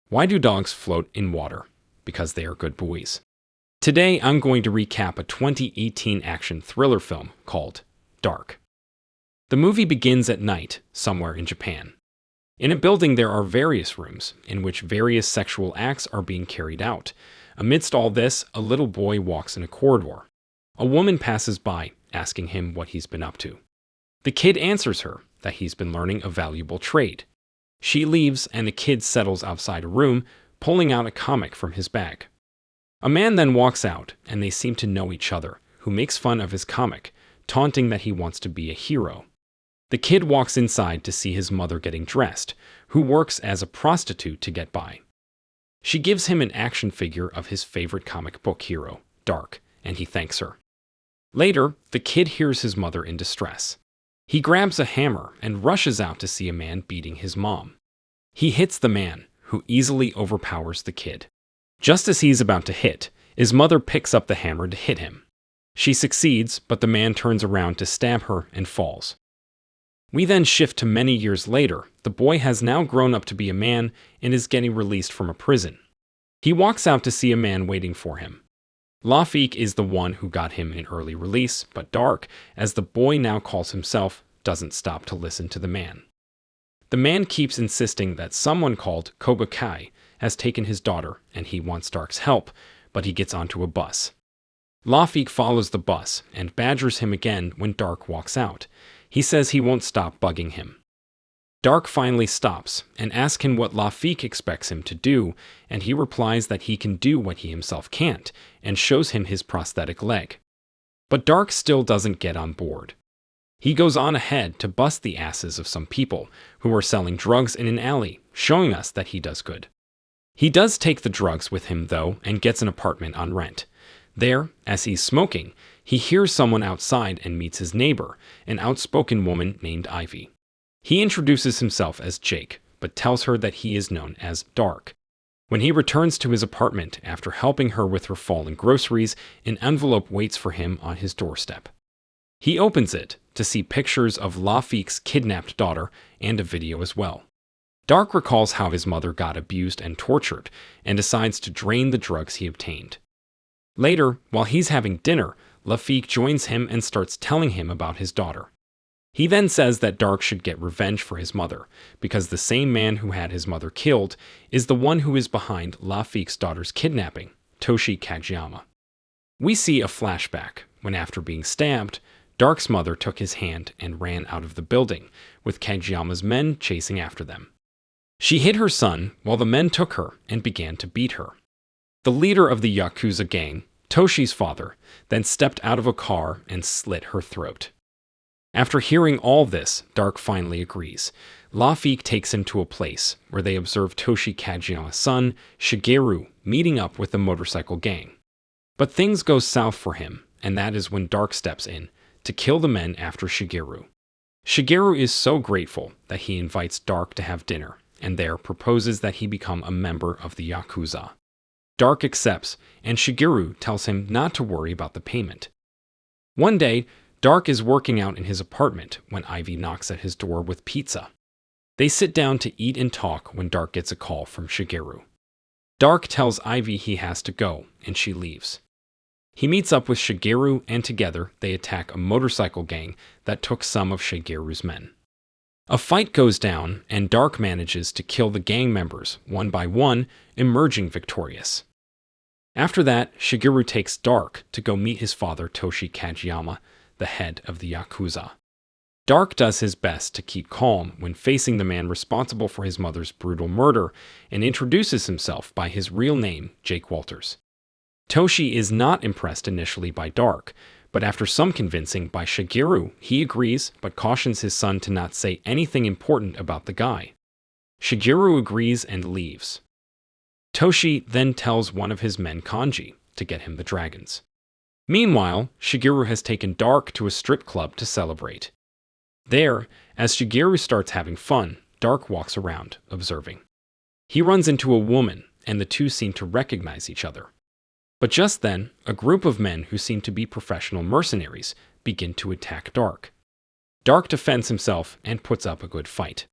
Why do dogs float in water? Because they are good boys. Today, I'm going to recap a 2018 action thriller film called Darc. The movie begins at night, somewhere in Japan. In a building, there are various rooms in which various sexual acts are being carried out. Amidst all this, a little boy walks in a corridor. A woman passes by, asking him what he's been up to. The kid answers her that he's been learning a valuable trade. She leaves, and the kid settles outside a room, pulling out a comic from his bag. A man then walks out, and they seem to know each other, who makes fun of his comic, taunting that he wants to be a hero. The kid walks inside to see his mother getting dressed, who works as a prostitute to get by. She gives him an action figure of his favorite comic book hero, Darc, and he thanks her. Later, the kid hears his mother in distress. He grabs a hammer and rushes out to see a man beating his mom. He hits the man, who easily overpowers the kid. Just as he's about to hit, his mother picks up the hammer to hit him. She succeeds, but the man turns around to stab her and falls. We then shift to many years later. The boy has now grown up to be a man and is getting released from a prison. He walks out to see a man waiting for him. Lafique is the one who got him an early release, but Darc, as the boy now calls himself, doesn't stop to listen to the man. The man keeps insisting that someone called Kageyama has taken his daughter and he wants Darc's help, but he gets onto a bus. Lafique follows the bus and badgers him again when Darc walks out. He says he won't stop bugging him. Darc finally stops and asks him what Lafique expects him to do, and he replies that he can do what he himself can't, and shows him his prosthetic leg. But Darc still doesn't get on board. He goes on ahead to bust the asses of some people who are selling drugs in an alley, showing us that he does good. He does take the drugs with him, though, and gets an apartment on rent. There, as he's smoking, he hears someone outside and meets his neighbor, an outspoken woman named Ivy. He introduces himself as Jake, but tells her that he is known as Darc. When he returns to his apartment after helping her with her falling groceries, an envelope waits for him on his doorstep. He opens it to see pictures of Lafique's kidnapped daughter and a video as well. Darc recalls how his mother got abused and tortured, and decides to drain the drugs he obtained. Later, while he's having dinner, Lafique joins him and starts telling him about his daughter. He then says that Darc should get revenge for his mother, because the same man who had his mother killed is the one who is behind Lafique's daughter's kidnapping, Toshi Kageyama. We see a flashback when, after being stabbed, Darc's mother took his hand and ran out of the building, with Kageyama's men chasing after them. She hid her son while the men took her and began to beat her. The leader of the Yakuza gang, Toshi's father, then stepped out of a car and slit her throat. After hearing all this, Darc finally agrees. Lafique takes him to a place where they observe Toshi Kageyama's son, Shigeru, meeting up with the motorcycle gang. But things go south for him, and that is when Darc steps in to kill the men after Shigeru. Shigeru is so grateful that he invites Darc to have dinner, and there proposes that he become a member of the Yakuza. Darc accepts, and Shigeru tells him not to worry about the payment. One day, Darc is working out in his apartment when Ivy knocks at his door with pizza. They sit down to eat and talk when Darc gets a call from Shigeru. Darc tells Ivy he has to go, and she leaves. He meets up with Shigeru, and together they attack a motorcycle gang that took some of Shigeru's men. A fight goes down, and Darc manages to kill the gang members one by one, emerging victorious. After that, Shigeru takes Darc to go meet his father Toshi Kageyama, the head of the Yakuza. Darc does his best to keep calm when facing the man responsible for his mother's brutal murder and introduces himself by his real name, Jake Walters. Toshi is not impressed initially by Darc, but after some convincing by Shigeru, he agrees but cautions his son to not say anything important about the guy. Shigeru agrees and leaves. Toshi then tells one of his men, Kanji, to get him the dragons. Meanwhile, Shigeru has taken Darc to a strip club to celebrate. There, as Shigeru starts having fun, Darc walks around, observing. He runs into a woman, and the two seem to recognize each other. But just then, a group of men who seem to be professional mercenaries begin to attack Darc. Darc defends himself and puts up a good fight.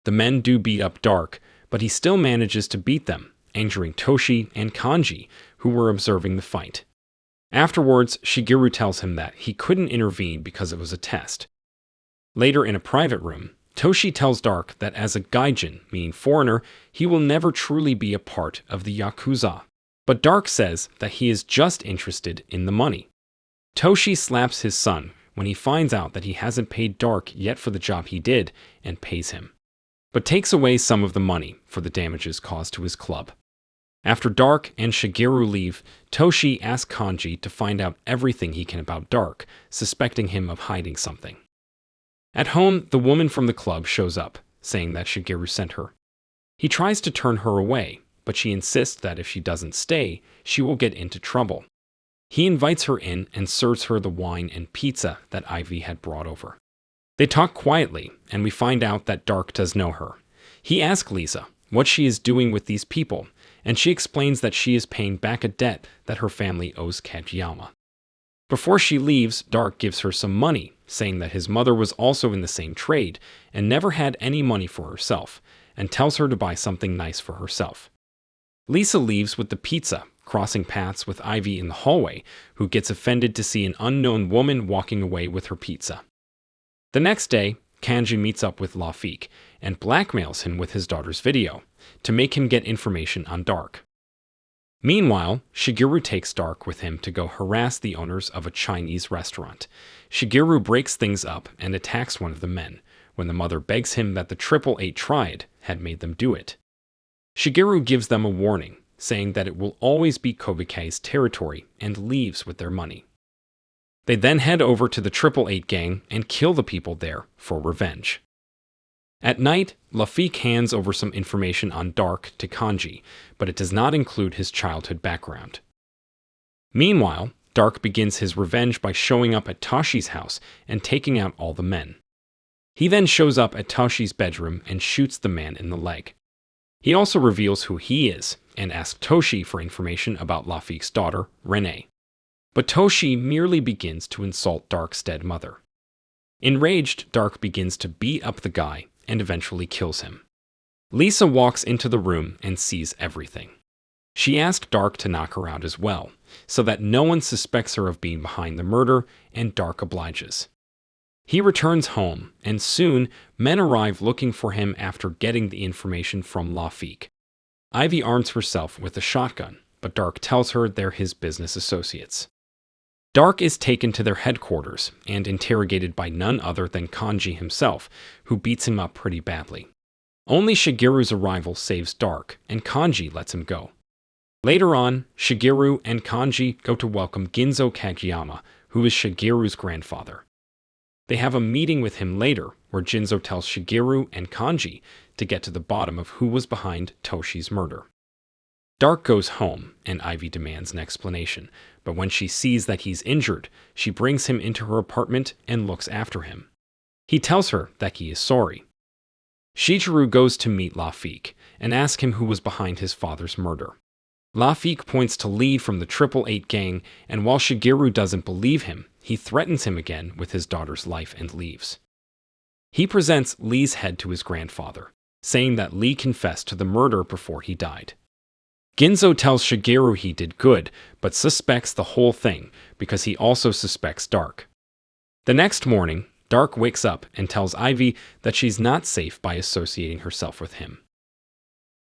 The men do beat up Darc, but he still manages to beat them, injuring Toshi and Kanji, who were observing the fight. Afterwards, Shigeru tells him that he couldn't intervene because it was a test. Later in a private room, Toshi tells Darc that as a gaijin, meaning foreigner, he will never truly be a part of the Yakuza. But Darc says that he is just interested in the money. Toshi slaps his son when he finds out that he hasn't paid Darc yet for the job he did and pays him, but takes away some of the money for the damages caused to his club. After Darc and Shigeru leave, Toshi asks Kanji to find out everything he can about Darc, suspecting him of hiding something. At home, the woman from the club shows up, saying that Shigeru sent her. He tries to turn her away, but she insists that if she doesn't stay, she will get into trouble. He invites her in and serves her the wine and pizza that Ivy had brought over. They talk quietly, and we find out that Darc does know her. He asks Lisa what she is doing with these people, and she explains that she is paying back a debt that her family owes Kageyama. Before she leaves, Darc gives her some money, saying that his mother was also in the same trade and never had any money for herself, and tells her to buy something nice for herself. Lisa leaves with the pizza, crossing paths with Ivy in the hallway, who gets offended to see an unknown woman walking away with her pizza. The next day, Kanji meets up with Lafique and blackmails him with his daughter's video to make him get information on Darc. Meanwhile, Shigeru takes Darc with him to go harass the owners of a Chinese restaurant. Shigeru breaks things up and attacks one of the men, when the mother begs him that the 888 triad had made them do it. Shigeru gives them a warning, saying that it will always be Kobikei's territory, and leaves with their money. They then head over to the 888 gang and kill the people there for revenge. At night, Lafique hands over some information on Darc to Kanji, but it does not include his childhood background. Meanwhile, Darc begins his revenge by showing up at Toshi's house and taking out all the men. He then shows up at Toshi's bedroom and shoots the man in the leg. He also reveals who he is and asks Toshi for information about Lafique's daughter, Renee. But Toshi merely begins to insult Darc's dead mother. Enraged, Darc begins to beat up the guy and eventually kills him. Lisa walks into the room and sees everything. She asks Darc to knock her out as well, so that no one suspects her of being behind the murder, and Darc obliges. He returns home, and soon men arrive looking for him after getting the information from Lafique. Ivy arms herself with a shotgun, but Darc tells her they're his business associates. Darc is taken to their headquarters and interrogated by none other than Kanji himself, who beats him up pretty badly. Only Shigeru's arrival saves Darc, and Kanji lets him go. Later on, Shigeru and Kanji go to welcome Ginzo Kageyama, who is Shigeru's grandfather. They have a meeting with him later, where Ginzo tells Shigeru and Kanji to get to the bottom of who was behind Toshi's murder. Darc goes home, and Ivy demands an explanation, but when she sees that he's injured, she brings him into her apartment and looks after him. He tells her that he is sorry. Shigeru goes to meet Lafique and asks him who was behind his father's murder. Lafique points to Lee from the 888 gang, and while Shigeru doesn't believe him, he threatens him again with his daughter's life and leaves. He presents Lee's head to his grandfather, saying that Lee confessed to the murder before he died. Ginzo tells Shigeru he did good, but suspects the whole thing because he also suspects Darc. The next morning, Darc wakes up and tells Ivy that she's not safe by associating herself with him.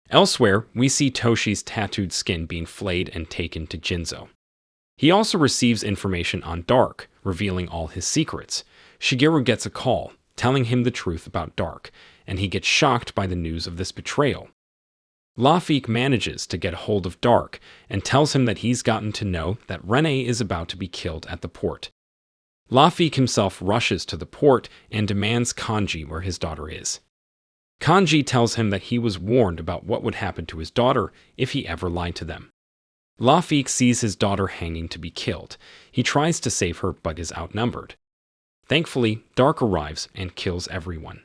Elsewhere, we see Toshi's tattooed skin being flayed and taken to Ginzo. He also receives information on Darc, revealing all his secrets. Shigeru gets a call, telling him the truth about Darc, and he gets shocked by the news of this betrayal. Lafique manages to get a hold of Darc and tells him that he's gotten to know that Renee is about to be killed at the port. Lafique himself rushes to the port and demands Kanji where his daughter is. Kanji tells him that he was warned about what would happen to his daughter if he ever lied to them. Lafique sees his daughter hanging to be killed. He tries to save her but is outnumbered. Thankfully, Darc arrives and kills everyone.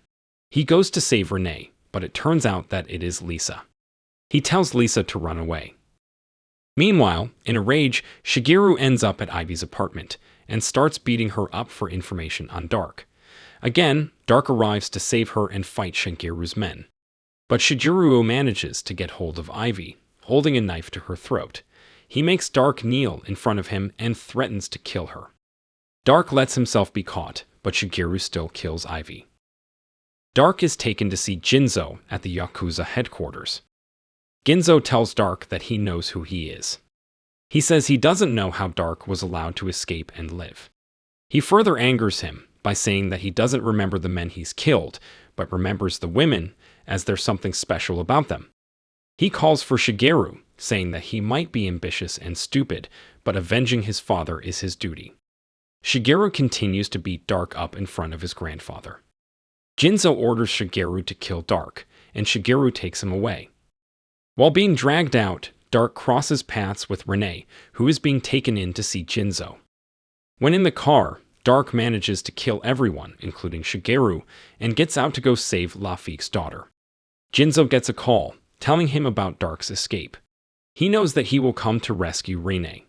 He goes to save Renee, but it turns out that it is Lisa. He tells Lisa to run away. Meanwhile, in a rage, Shigeru ends up at Ivy's apartment and starts beating her up for information on Darc. Again, Darc arrives to save her and fight Shigeru's men. But Shigeru manages to get hold of Ivy, holding a knife to her throat. He makes Darc kneel in front of him and threatens to kill her. Darc lets himself be caught, but Shigeru still kills Ivy. Darc is taken to see Ginzo at the Yakuza headquarters. Ginzo tells Darc that he knows who he is. He says he doesn't know how Darc was allowed to escape and live. He further angers him by saying that he doesn't remember the men he's killed, but remembers the women as there's something special about them. He calls for Shigeru, saying that he might be ambitious and stupid, but avenging his father is his duty. Shigeru continues to beat Darc up in front of his grandfather. Ginzo orders Shigeru to kill Darc, and Shigeru takes him away. While being dragged out, Darc crosses paths with Renee, who is being taken in to see Ginzo. When in the car, Darc manages to kill everyone, including Shigeru, and gets out to go save Lafique's daughter. Ginzo gets a call, telling him about Darc's escape. He knows that he will come to rescue Renee.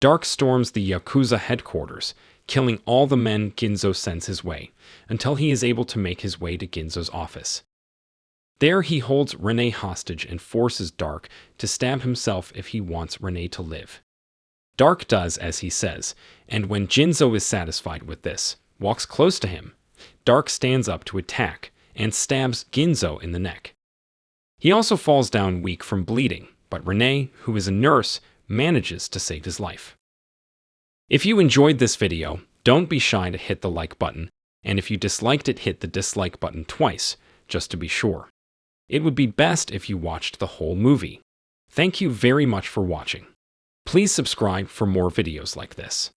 Darc storms the Yakuza headquarters, killing all the men Ginzo sends his way, until he is able to make his way to Ginzo's office. There he holds Renee hostage and forces Darc to stab himself if he wants Renee to live. Darc does as he says, and when Ginzo is satisfied with this, walks close to him, Darc stands up to attack and stabs Ginzo in the neck. He also falls down weak from bleeding, but Renee, who is a nurse, manages to save his life. If you enjoyed this video, don't be shy to hit the like button, and if you disliked it, hit the dislike button twice, just to be sure. It would be best if you watched the whole movie. Thank you very much for watching. Please subscribe for more videos like this.